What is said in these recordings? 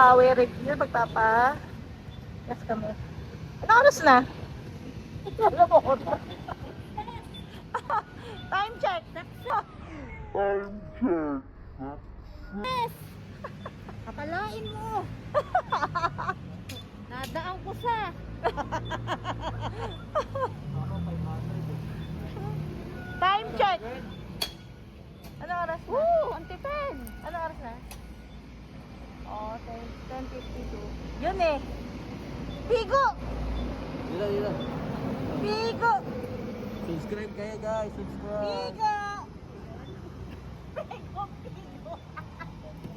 magpapa-way review, yes kami. Ano oras na? Alam mo ko na. Time check. Yes! Akalain mo! Nadaan ko sa... Time check. Ano oras na? Ang tipid! Ano oras na? Oh, 10:52. Yun eh. Bigo! Dila. Bigo! Subscribe kayo guys, subscribe. Bigo!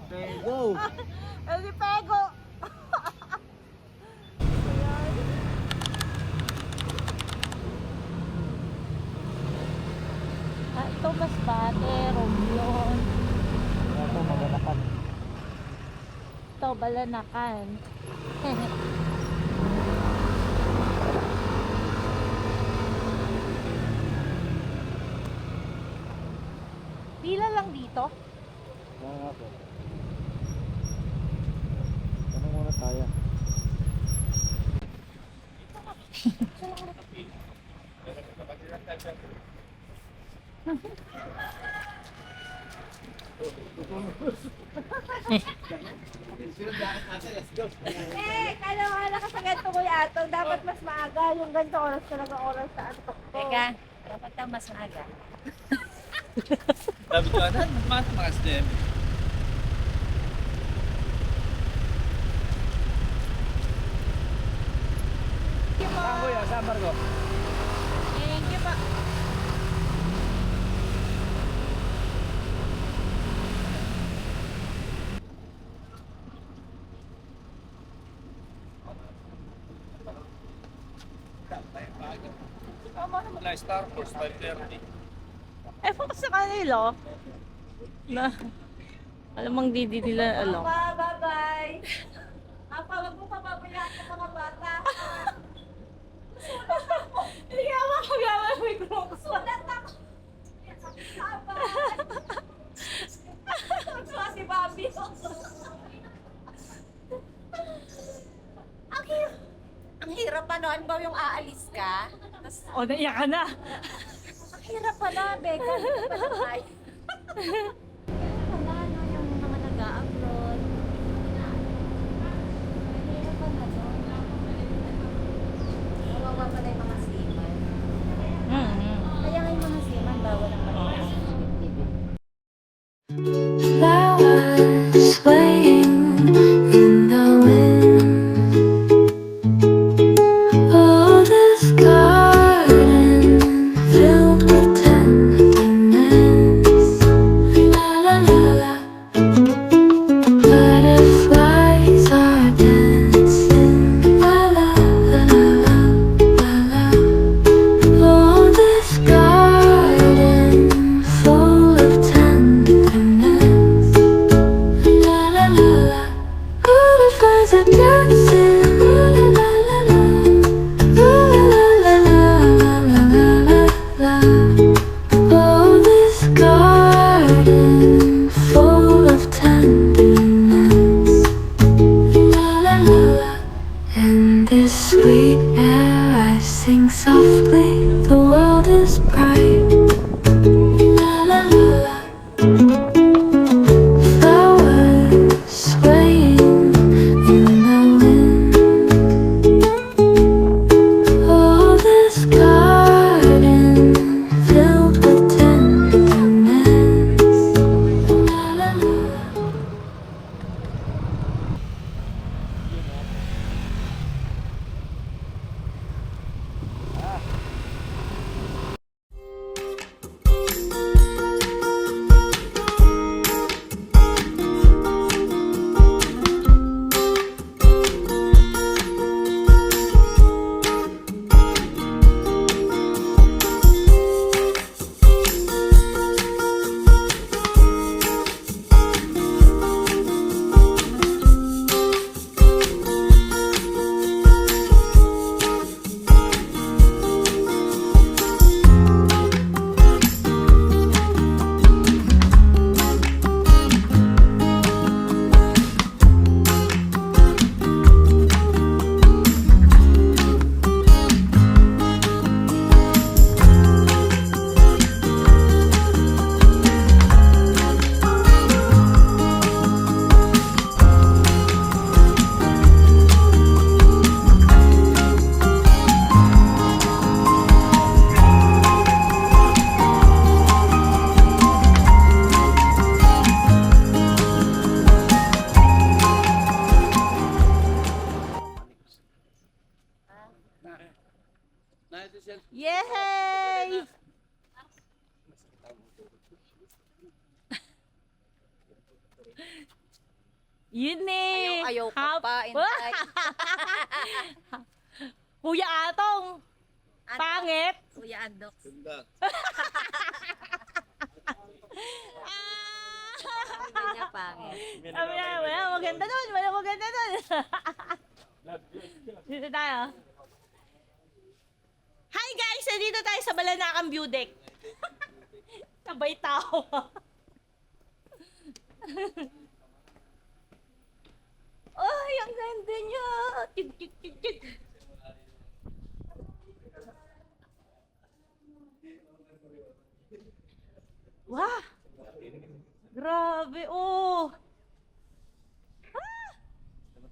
Okay, go. Hindi pego. Ito mas bate, Romblon. Ito maganakan. Ito, Balanakan. Pila lang dito? Nga po. Ano muna tayo? Kala ka sa ganito ko yato. Dapat mas maaga. Yung ganito oras talaga oras sa antok ko. Teka, dapat ka mas aga. Sabi ko, ano? Mas dem. Saan ko yan? Saan Margo? Thank you pa. Star Force 5:30. Focus sa kanila. Na. Alamang didi nila alam. Bye-bye! Apa, wag mo papabayaan sa mga bata. Hindi ka makagawa ng Crocs. Sulat ako! Tapos si Bobby. Ang hirap pa no, ba yung aalis ka? Tapos, O, naiyak ka na. ang hirap pala, Becca. Hindi pa lang tayo. Wala, no, yung mga nag-a-upload. Hirap pala, no? Kawawa pala yung mga seaman. Kaya nga yung mga seaman, bawal ang maliit. Flowers swaying in the wind. Oh, this garden filled with tenderness. La la la la. Butterflies are dancing. La la la la la la. Oh, this garden full of tenderness. La la la la. Butterflies are dancing. La la la la. La la la la la la. Oh, this garden full of tenderness. La la la la. In this sweet air I sing softly. The world is bright. La la la la. Flowers swaying in the wind. Oh, this garden filled with tenderness. La la la. Yay! Yun eh. Ayaw ka pa, Inday. Kuya Atong. Pangit. Kuya Andox. Hindi niya pangit. Wala maganda doon. Wala maganda doon. Dito tayo. Hi guys! Dito tayo sa Balanakang View Deck. Sabay tao. Ay, ang ganda niya. Tig, tig, tig, tig. Wah! Grabe, oh!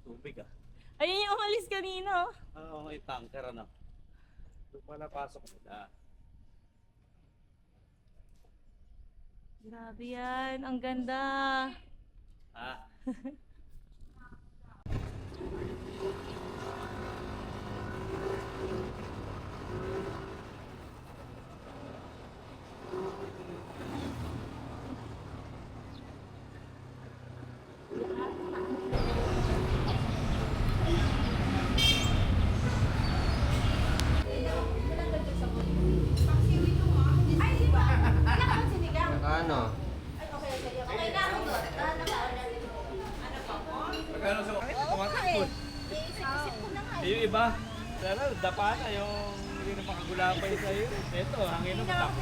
Tubig ah. Ayun yung umalis kanina. Oo, may tanker ano. Doon pala pasok nila. Grabe yan, ang ganda. Ah. Ano? Magkano sa yung iba, sana dapa na yung hindi na makagulapay sa'yo. Ito, hangin na matakbo.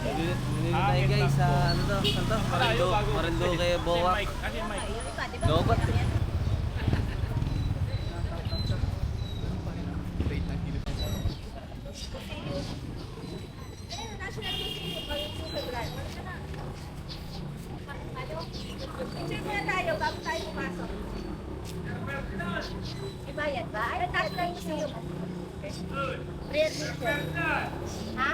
Nandito tayo guys sa ano to? Saan to? Marinduque, Boa. Kasi yung mic. Lobat. Picture muna tayo bago tayo pumasok. Ibayad ba? Ay, national museum. Real picture. Ha?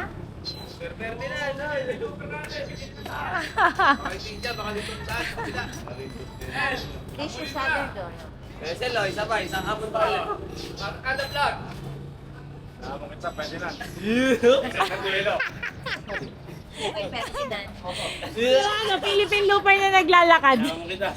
This is Southern Door. Selo, isa pa, isang hapon pa ulit. Kada vlog! Mungkin sa pwede na. Okay, Ferdinand. Ano, Philippine Looper na naglalakad. Kita.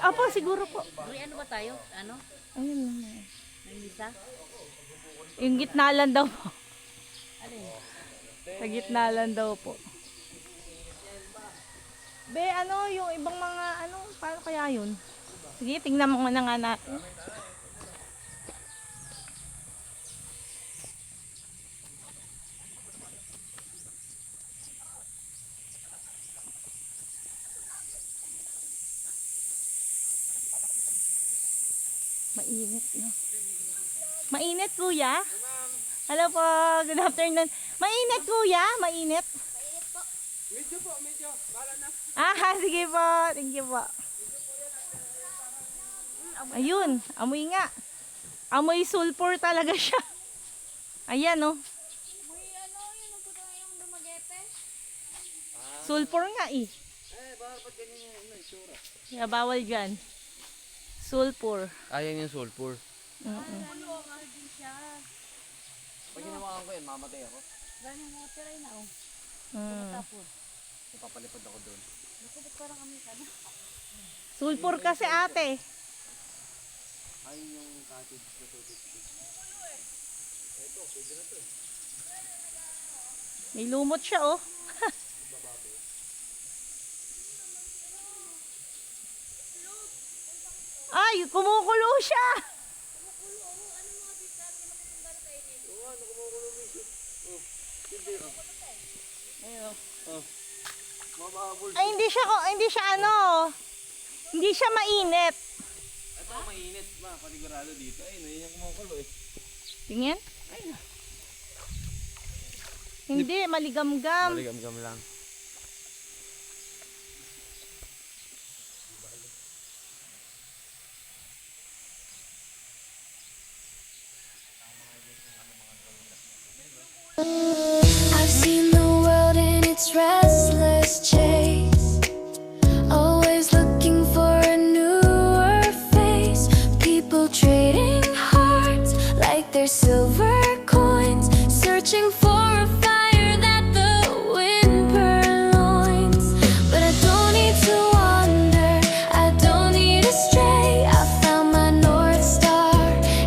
Apo, siguro po. Uy, ano ba tayo? Ano? Ayun. Nandisa? Yung gitna lang daw po. Alin? Sa gitna lang daw po. Be, ano, yung ibang mga, ano, paano kaya yun? Sige, tingnan mo na nga natin. Mainit, no? Mainit, kuya? Hello po, good afternoon. Mainit, kuya? Mainit? Medyo po, medyo. Bala na. Ah, sige po. Thank you po. Ayun, amoy nga. Amoy sulfur talaga siya. Ayan, no? Uy, ano? Yun ang puto yung dumagete? Sulfur nga eh. Bawal pa ganyan yung itsura. Kaya bawal dyan. Sulfur. Ayan yung sulfur. Ano, mahal din siya. Pag hinawakan ko yan, mamatay ako. Ganyan mo, tiray na, oh. Tapos. Papalipad ako doon. Bakit parang kami ka na? Sulfur kasi ate. Ay yung cottage na tubig. May lumot siya oh. kumukulo siya. Ay, hindi siya ano. Hindi siya mainit. Ito mainit ma, panigurado dito. Ay, yun yung kumukulo eh. Tingin? Hindi, maligam-gam. Maligam-gam lang. I've seen the world in its restless chase, always looking for a newer face. People trading hearts like they're silver coins, searching for a fire that the wind purloins. But I don't need to wander, I don't need to stray. I found my North Star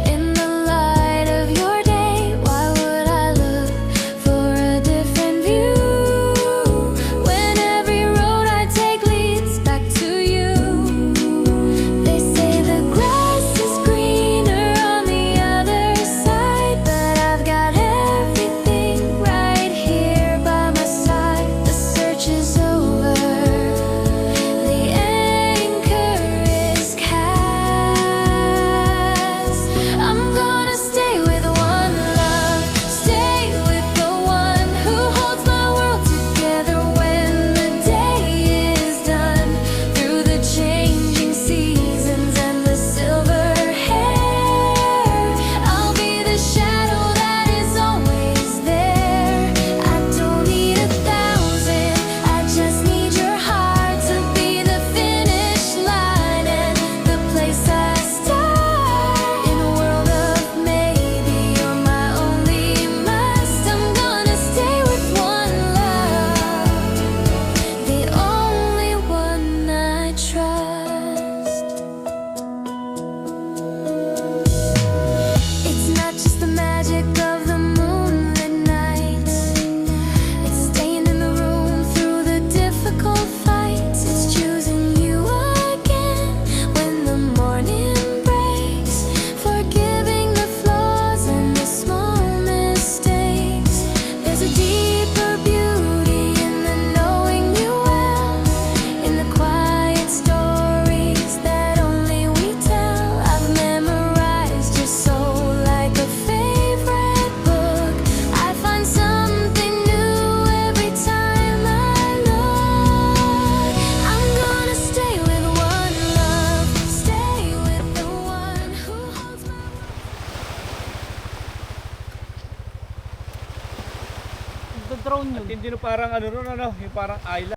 in the light of your day. Why would I look for a different view when every road I take leads back to you? They say the grass is greener on the other side, but I've got everything right here by my side. The search is over, the anchor is cast. I'm gonna stay with one love, stay with the one who holds my world together when the day is done. Through the changing seasons and the silver hair, I'll be the shadow that is always there. I don't need 1,000, I just need your heart to be the finish line and the place I start. In a world of maybe, you're my only must. I'm gonna stay with one love, the only one I trust. It's not just the magic of the moonlit nights, it's staying in the room through the difficult fights. It's choosing you again when the morning breaks, forgiving the flaws and the small mistakes. There's a deeper beauty in the knowing you well, in the quiet stories that only we tell. I've memorized your soul like a favorite book. I find something new every time I look. I'm gonna stay with one love, stay with the one who holds my Drone yun. Hindi no parang ano ron, ano, yung parang island.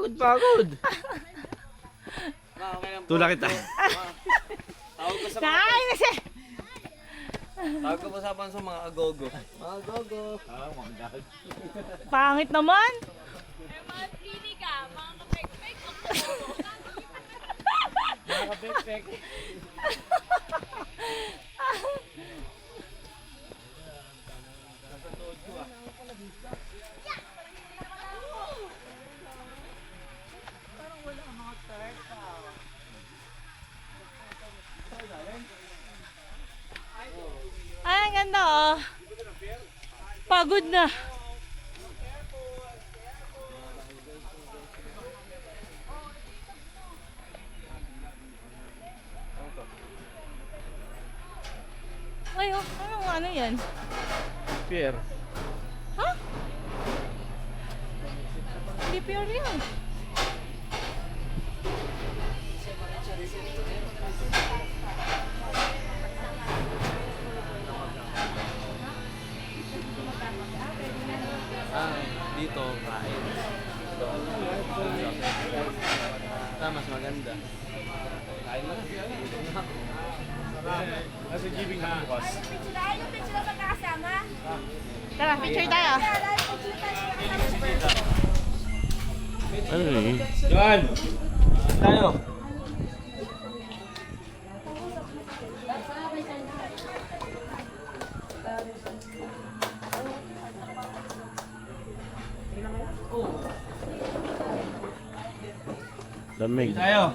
Pagod. Tulak kita. Tawag ko sa mga Kain na siya. tawag ko usapan sa mga agogo. Mga agogo. Pangit naman. Mga kapek-pek. Ay, ang ganda oh. Pagod na. Ay, oh, ano yan? Pier. Ha? Hindi pure yan. Dito, kain. Mas maganda. Kain na. Nasa giving na bukas. Tara, picture tayo. Ano eh? John! Tayo! Lamig. Tayo!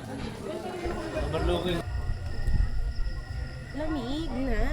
Overlooking. Lamig na.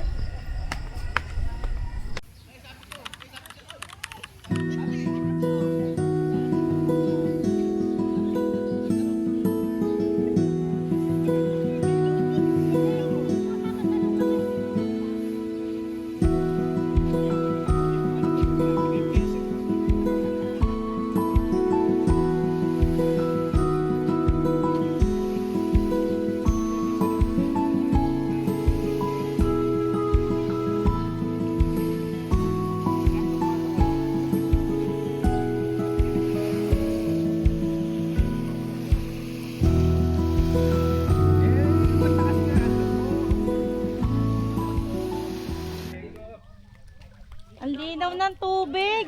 Ang linaw ng tubig.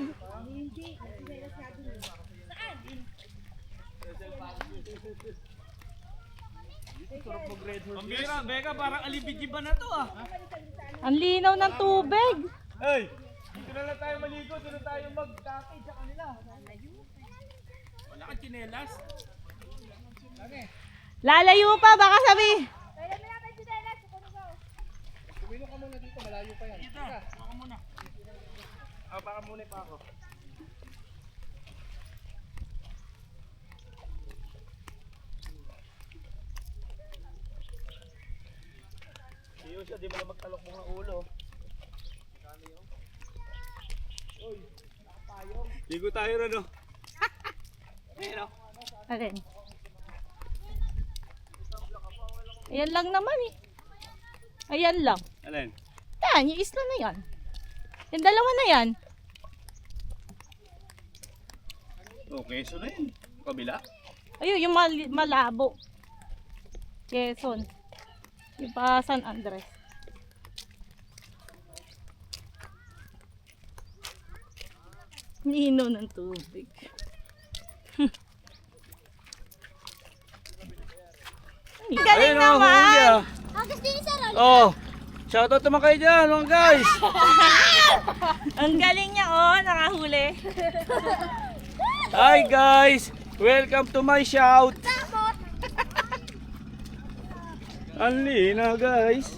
Pambira, Beka, parang alibigiban na to ah. Ang linaw ng tubig. Hey! Dito na lang tayo maligo, dito na tayo mag-tatay sa kanila. Wala kang chinelas? Lalayo pa, baka sabi. Tumino ka muna dito, malayo pa yan. Dito, baka muna. Baka muna pa ako. Siyo siya, di mo na magtalok mga ulo. Uy, nakapayong. Ligo tayo na no. Ayun o. Alin? Ayan lang naman eh. Ayan lang. Alin? Yan, yung isla na yan. Yung dalawa na yan. Okay, so na yun. Kabila. Ayun, yung malabo. Quezon. Yung pa San Andres. Nino ng tubig. Galing naman! Oh, shoutout naman kayo dyan, mga guys. Ang galing niya, oh, nakahuli. Hi guys, welcome to my shout. Ang linaw guys.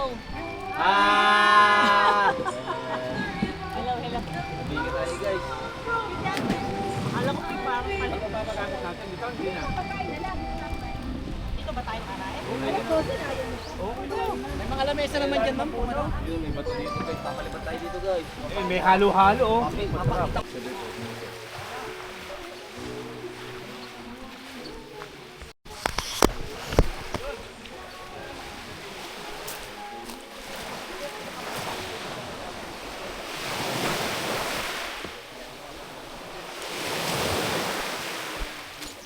Ah! Hello, hello. Bigyan tayo guys. Alam ko parang dito ba tayo karain? May mga lamesa naman dyan, ma'am. Yun, may bato dito guys. Papalipat tayo dito guys. Eh, may halo-halo oh. Okay, mapakita.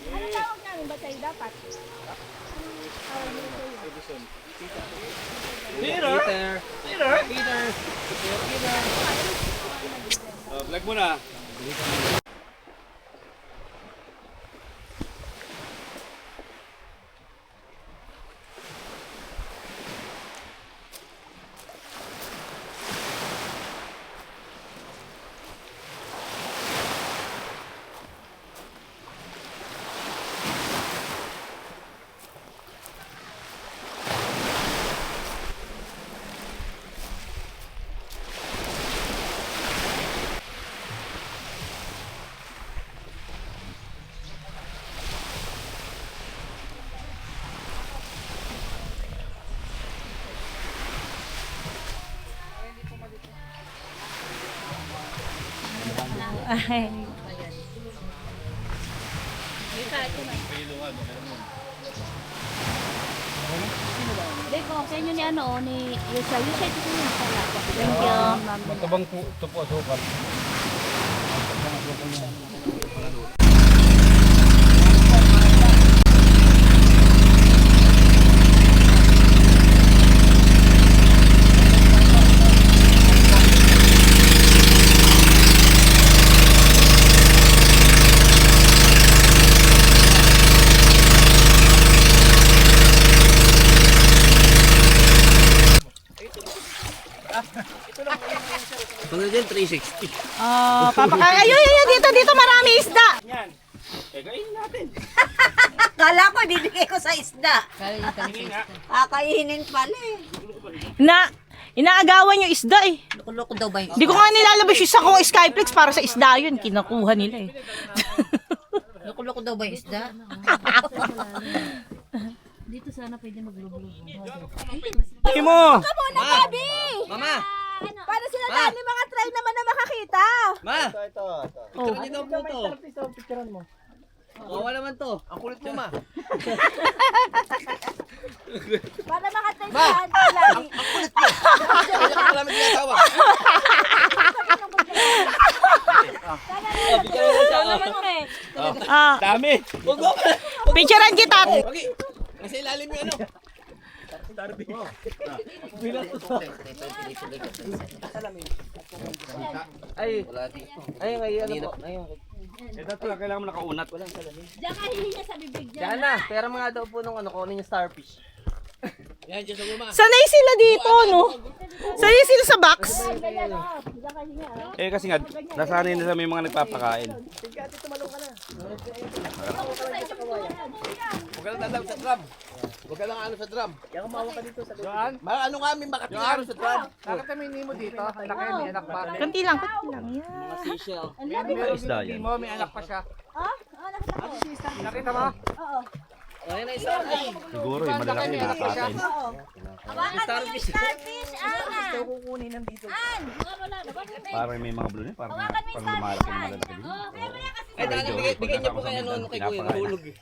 Ano tawag namin ba tayo dapat? Peter! Peter! Peter! Peter! Vlog mo na. Ay. Deko, sa inyo ni ano, ni Yusha. Yusha, ito yung pala. Thank you. Matabang ito po asukal. Pagod dyan, 360. Ayun, dito marami isda. Yan. Eh, kainin natin. Kala ko, bibigay ko sa isda. Kakainin pala eh. Inaagawan yung isda eh. Loko-loko daw ba yun? Hindi ko nga nilalabas yung sakong Skyflex para sa isda yun. Kinakuha nila eh. Loko-loko daw ba yung isda? Dito sana pwede maglublog. Hindi mo. Mama! Para sila dali mga try naman na makakita. Ma! Ito dito po to. Kawa naman to. Ang kulit mo, ma. Para makatry saan. Lagi. Kaya ka namin ginagawa. Dami. Huwag mo pa. Picturean kita. Okay. Nasa ilalim yung ano. Ay, ano po? Ayun. Ito talaga kailangan mo nakaunat. Diyan ka hihinga sa bibig dyan. Diyan na. Pera mga daw po nung ano, kunin yung starfish. Yan, dyan sa guma. Sanay sila dito, no? Sanay sila sa box. Ganyan o. Diyan ka hihinga. Eh kasi nga, nasanay na sa may mga nagpapakain. Huwag ka lang tatawag sa drum. Huwag ka lang ano sa drum. Kaya kumawa ka dito sa drum. Ano kami, bakit yung ano sa drum? Bakit kami hindi mo dito? Anak kayo, may anak pa. Kunti lang. Yan. Mga seashell. Isda yan. Hindi mo, may anak pa siya. Nakita ko. Nakita mo? Oo. Ayun na isa. Ay, Siguro yung malalaki yung nakakain. Hawakan mo yung starfish, Ana. Kukunin nandito. An. Wala na. Bakit? Parang may mga blue parang Hawakan mo yung lumalaki starfish, yung An. malalaki din. Kaya mo yan kasi. ay dali, bigyan niyo po kay ano, kay Kuya, nahulog eh.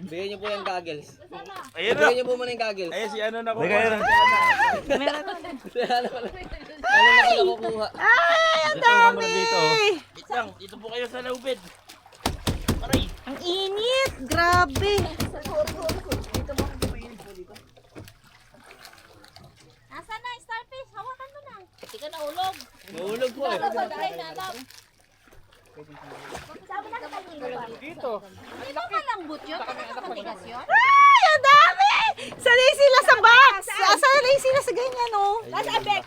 Bigyan niyo po yung goggles. Ayun na. Bigyan niyo po muna yung goggles. Ayun si ano na ko. Ano na pala kukuha? Ay, ang dami. Dito po kayo sa laubid. Ang init. Grabe. Nasaan na yung starfish? Hawakan mo na. Hindi ka nahulog. Nahulog po eh. Pagkain na alam. Sabi na kanina ba? Dito. Hindi ba malambot yun? Nakakatigas yun? Ay, ang dami. Sanay sila sa box. Sanay sila sa ganyan, no? Nasaan, Bek?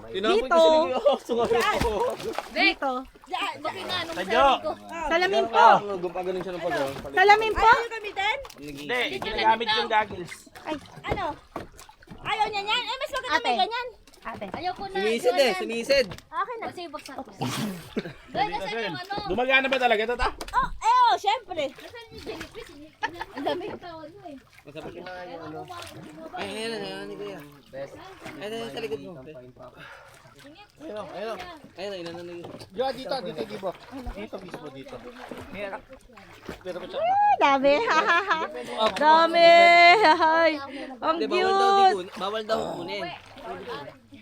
Tinapon Dito. ko sila yung sungarin ko. Dito. Diyan, laki na nung Tadyo. sabi ko. Salamin po. Gumagaling siya ng pag-aw. Salamin po. Ayaw kami din? Hindi, ginagamit yung goggles. Ano? Ayaw niya yan. Eh, mas maganda may ganyan. Ate. Ayoko na. Sumisid eh, sumisid. Akin na. Sige, buksan ko. Guys, nasan yung ano? Gumagana ba talaga ito, ta? Oh, syempre. Nasan yung jellyfish? Ang dami yung tawag mo eh. Masabot yung mga yung ano. Ay, ayun, ni Kuya. Best. Ayun, sa likod mo. Ayun, ilan na nag- Diyan, dito, Gibo. Dito mismo, dito. Dami. Dami. Ay, ang Hindi, bawal daw cute. di bawal daw kunin.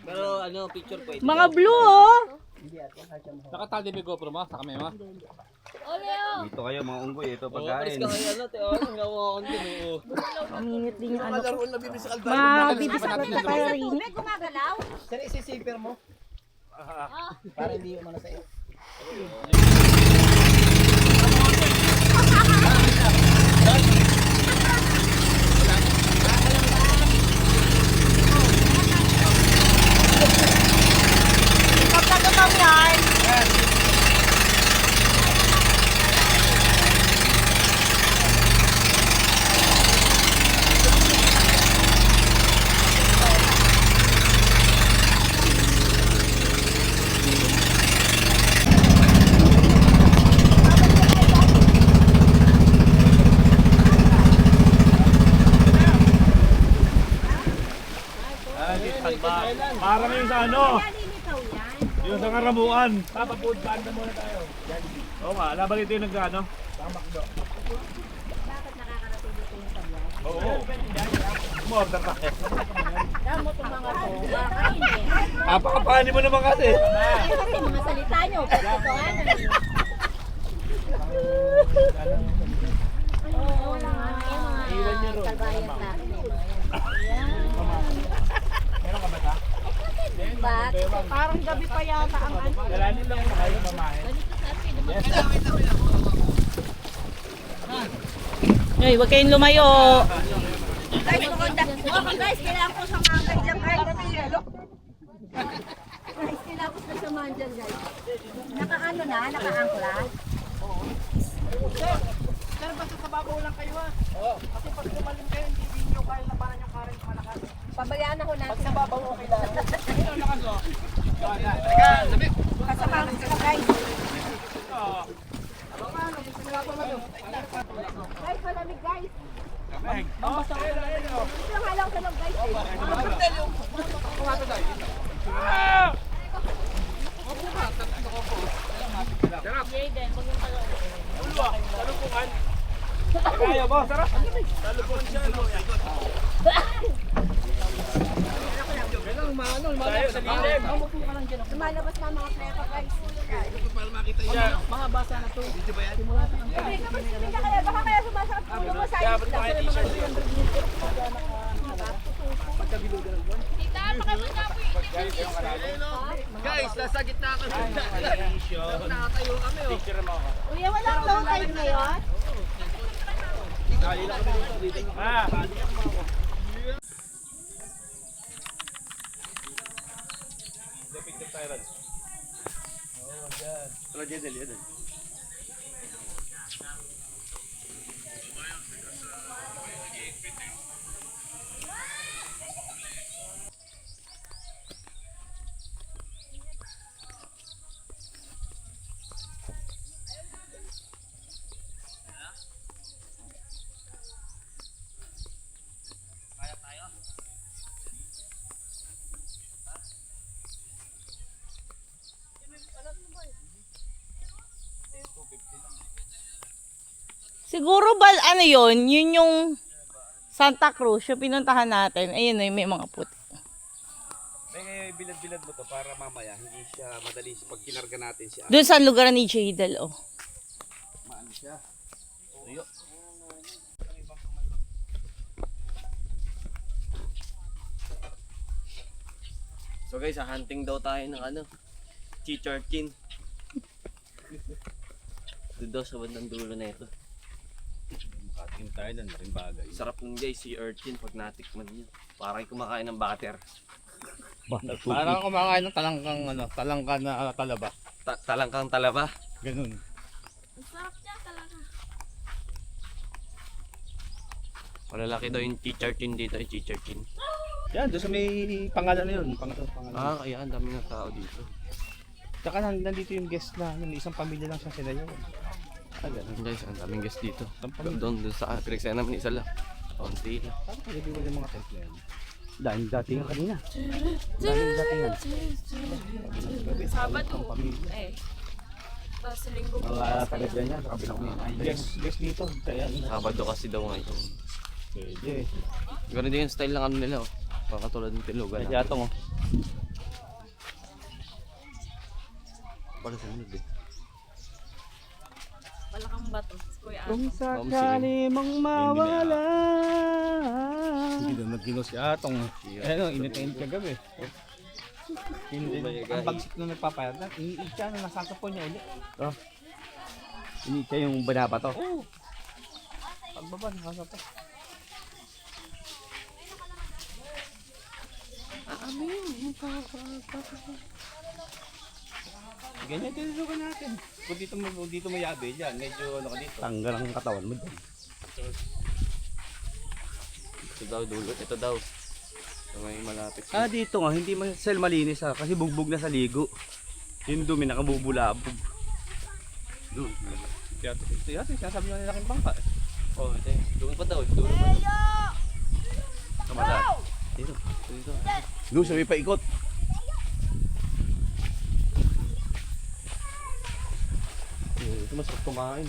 Pero ano, picture pwede. Mga blue, oh. Nakatali ba GoPro mo? Sa kamay mo? Dito kayo mga unggoy, ito Paris pagkain. ka kayo, ano, te, oh, ang gawa ko din, oo. Maminit din yung ano. Laruan na bibis sa kalbayo. Mabibisak na tayo rin. May gumagalaw. Sir, isi-safer mo. Para hindi umano sa'yo. Pagkagatam yan. Parang yung sa ano? Yung sa Karamuan. Papapood banda muna tayo. Oo nga, laban ito yung nag-ano? Tamakdo. Bakit nakakarating dito yung sabyan? Oo. Morder ka. Damo itong mga to. Makakainin. Papakapanin mo naman kasi. Ay, kasi mga salita nyo. Pagkutuanan. Oo, wala nga. Yung mga kalbayan natin. Meron ka ba ta? Ba't? Parang gabi pa yata ang ano. Dalanin lang mo kayo mamahin. Ay, huwag kayong lumayo. Guys, guys, kailangan ko samahan dyan, guys. Guys, kailangan ko samahan dyan, guys. Nakaano na? Nakaangkla? Sir, basta sa babaw lang kayo ha. Kasi pag lumalim kayo, hindi nyo kaya labanan yung current malakas. Pabayaan ako natin. Pag sa babaw, okay lang. Kasamahan sila, guys. Guys, malamig, guys. Ito nga lang sa loob, guys. Kaya mo, sarap. Talubon siya. Tayo sa lilim. Lumalabas na mga prepa, guys. Mahaba sana to. Baka kaya sumasakit ulo mo sa Dapat mga t-shirt yun. Guys, nasa gitna kami. Nakatayo kami, oh. Picture mo ako. Kuya, walang low tide ngayon? Ah. Picture tayo rin. Siguro ba, ano yun? Yun yung Santa Cruz, yung pinuntahan natin. Ayun, may mga puti. May bilad-bilad mo to para mamaya hindi siya madali pag kinarga natin siya. Doon sa lugar ni Jadel, oh. Maano siya. Tuyo. So guys, hunting daw tayo ng ano, sea urchin. Doon daw sa bandang dulo na ito. Kating tayo ng laking bagay. Sarap nun guys, sea urchin pag natikman niyo. Parang kumakain ng butter. Parang kumakain ng talangkang ano, talangka na talaba. Talangkang talaba. Ganun. Malalaki daw yung sea urchin dito, yung sea urchin. Yan, doon sa may pangalan na yun. Pangalan. Kaya ang dami ng tao dito. Tsaka nandito yung guest na, isang pamilya lang siya sila yun. Ganun. Guys, ang daming guest dito. Doon sa Krixena naman isa lang. Konti lang. Saan pa yung mga tent na yun? Daming datingan kanina. Daming datingan. Sabado. Tapos linggo po. Mga taga niya, sa kabilang mga. Guest dito. Kaya Sabado kasi daw ngayon. pwede. Ganun din yung style ng ano nila. Oh. Pakatulad ng tilugan. Kaya yatong oh. Pala sumunod eh. Malakang bato. Kuya Kung Ato. sakali mong mawala. Hindi na nagkinos si Atong. Ano, init-init kagabi. Ang bagsik na nagpapayat na, iniit siya na nasasapon niya ulit. Oh. Iniit siya yung banaba to? Oo. Pagbaba, nasasapon. Ganyan tinusugan natin. Kung dito mo yabe dyan, medyo ano ka dito. Tanggal ang katawan mo dyan. Ito daw dulo. Ito daw. Ito may malapit. Dito nga, hindi sel malinis kasi bugbog na sa ligo. Yung dumi nakabubulabog. Doon. Kaya sinasabi nila laking bangka. Oh, ito. Doon pa daw. Doon pa daw. Kamadal. Dito. Dito. Doon sa may paikot. Ito masarap kumain.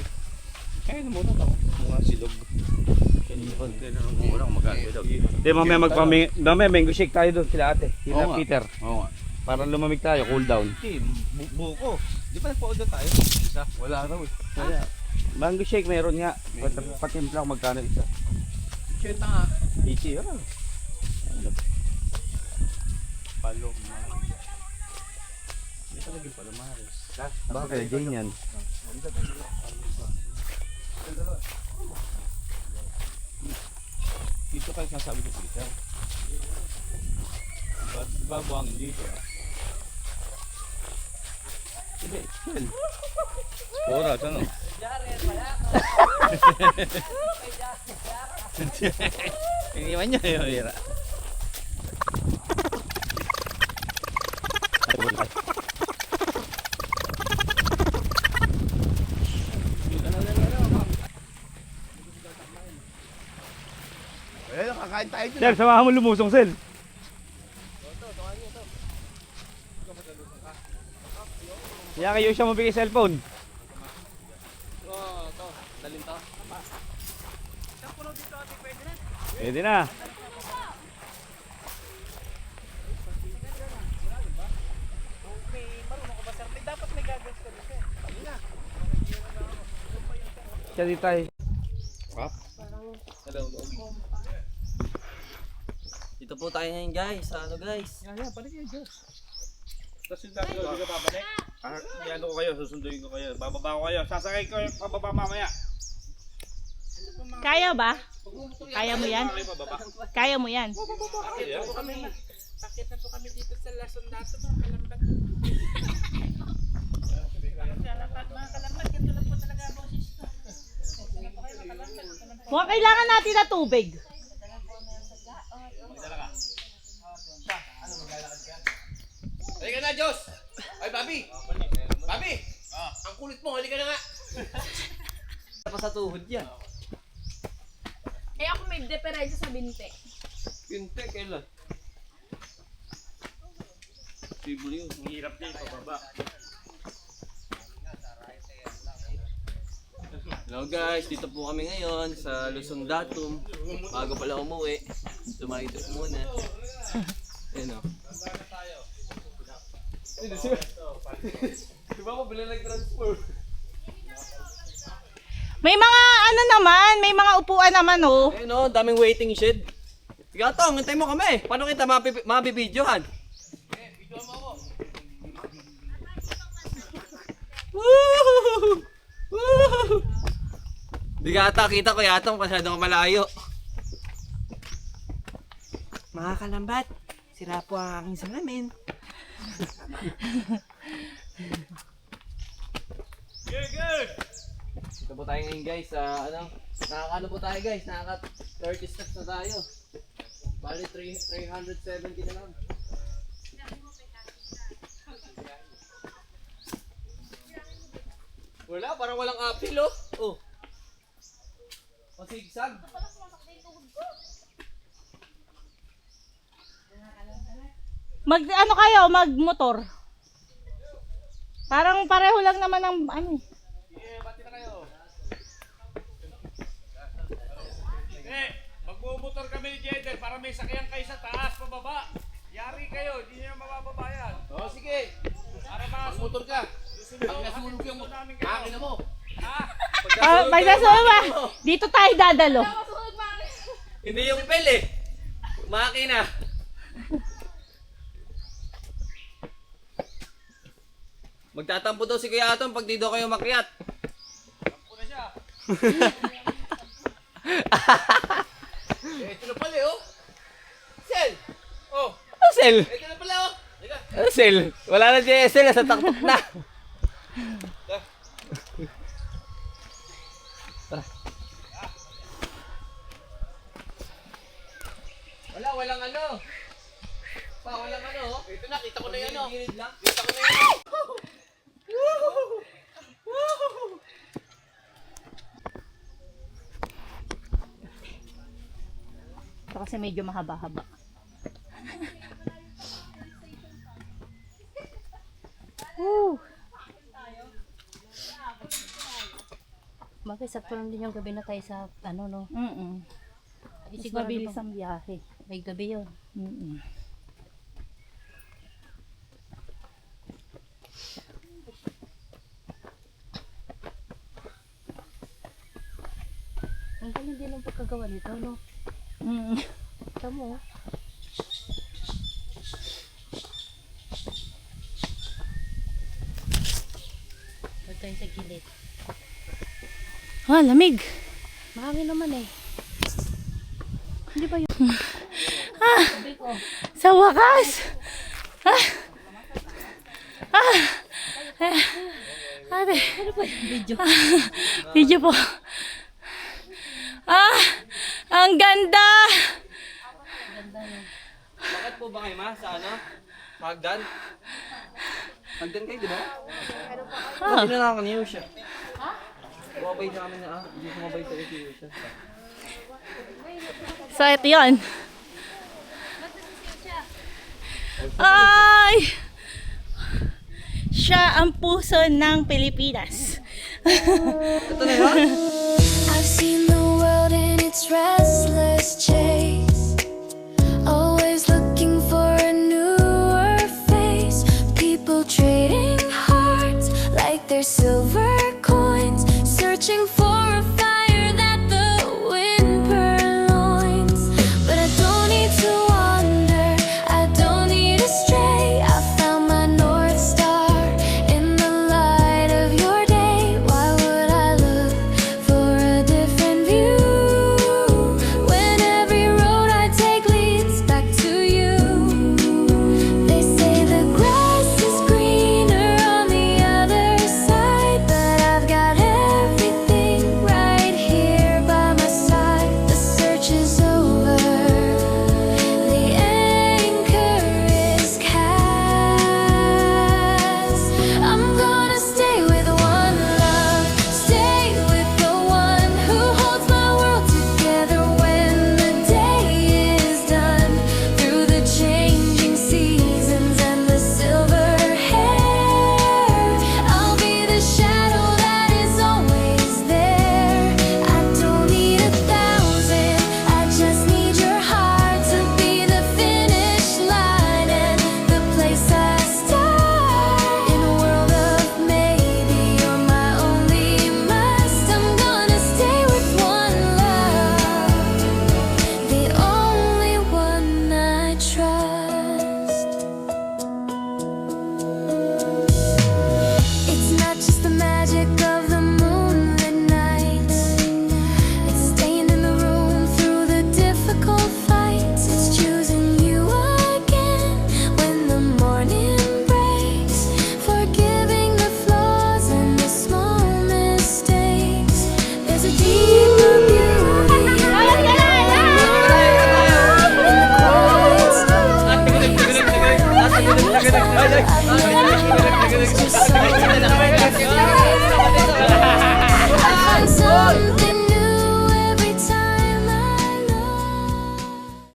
Kaya na muna daw. Mga silog. Kanipon. Kaya na muna kung magkano daw. Hindi, mamaya mango shake tayo doon sila ate. Sila Peter. Oo nga. Para lumamig tayo, cool down. Hindi, buko. Di pa nagpa-order tayo? Isa? Wala raw eh. Kaya, mango shake meron nga. Patimpla kung magkano isa. Shake nga. Easy, ano? Palomares. Hindi pa naging Palomares. Bakit? Jane yan. Dito kayo sinasabi ko Peter. Ba't buhangin dito? Hindi, chill. Oras, ano? Iniwan niya yun, Ira. Kakain tayo dyan. Sel, samahan mo lumusong, Sel. Kaya kayo siya mabigay cellphone. Oh, ito. Dalhin to. Pwede na. Siya dito tayo. Dito po tayo ngayon guys. Sa ano guys? Balik kayo, Diyos. Tapos yung dati ko, hindi ka babalik? Ano ko kayo, susunduin ko kayo. Bababa ko kayo. Sasakay ko yung pababa mamaya. Kaya ba? Kaya mo yan? Kaya mo yan? Bakit na po kami dito sa Lason Dato, mga kalambat. Mga kalambat, ganito lang po talaga boses ko. Mukhang kailangan natin na tubig. Halika na, Diyos! Ay, Bobby! Bobby! Ang kulit mo, halika na nga! Pa sa tuhod yan. Eh ako may diferensya sa binte. Pinte, kailan? Sibuli yun. Ang hirap niya yung pababa. Hello guys, dito po kami ngayon sa Luzon Datum. Bago pala umuwi, tumakito muna. Ayan o. Diba ko bila nag-transfer? May mga ano naman, may mga upuan naman oh. Ayun o, daming waiting shed. Gatong, hintay mo kami. Paano kita mabibidyohan? Video mo ako. Woo! Woo! Di ka ata kita ko yatong masyadong malayo. Mga kalambat, sira po ang aking salamin. Good! Dito po tayo ngayon guys sa nakaka-30 steps na tayo. Bali 370 na lang. Wala, parang walang apil oh. Oh. Pasigsag. Ano kayo, magmotor? Parang pareho lang naman ang ano. Yeah, bati na kayo. Magbumotor kami ni Jeder para may sakyan kayo sa taas, pababa. Yari kayo, hindi nyo mababayan. Oh, sige. Para Motor ka. Pag nasunog yung makina mo. Pag nasunog ba? Dito tayo dadalo. Hindi yung bell eh. Makina. Magtatampo daw si Kuya Atom pag di daw kayo makiat. Tampo na siya. Ito na pala oh. Sel. Oh. Sel! Ito na pala oh. Teka. Sel! Wala na si Sel, nasa taktok na. Walang ano. Walang ano. Ito na, kita ko na yan oh. Kita ko na yan. Ito kasi medyo mahaba-haba. Woo! Bakit sakto lang din yung gabi na tayo sa ano no? Mas Siguro mabilis ang biyahe. may gabi yun. Ang galing din ang pagkagawa nito, no? Tamo. Huwag tayo sa gilid. Ah, lamig. Mahangin naman eh. Hindi ba yun? Sabi ko. Sa wakas! Ate. Ano ba yung video? Video po. Ang ganda! Bakit po ba kayo ma? Sa ano? Hagdan? Hagdan kayo, di ba? Hindi na nakakaniyo siya. Bumabay sa amin na hindi sumabay sa iyo siya. So, ito yun. Ay! Siya ang puso ng Pilipinas. Ito na yun? I've seen the world in its rise.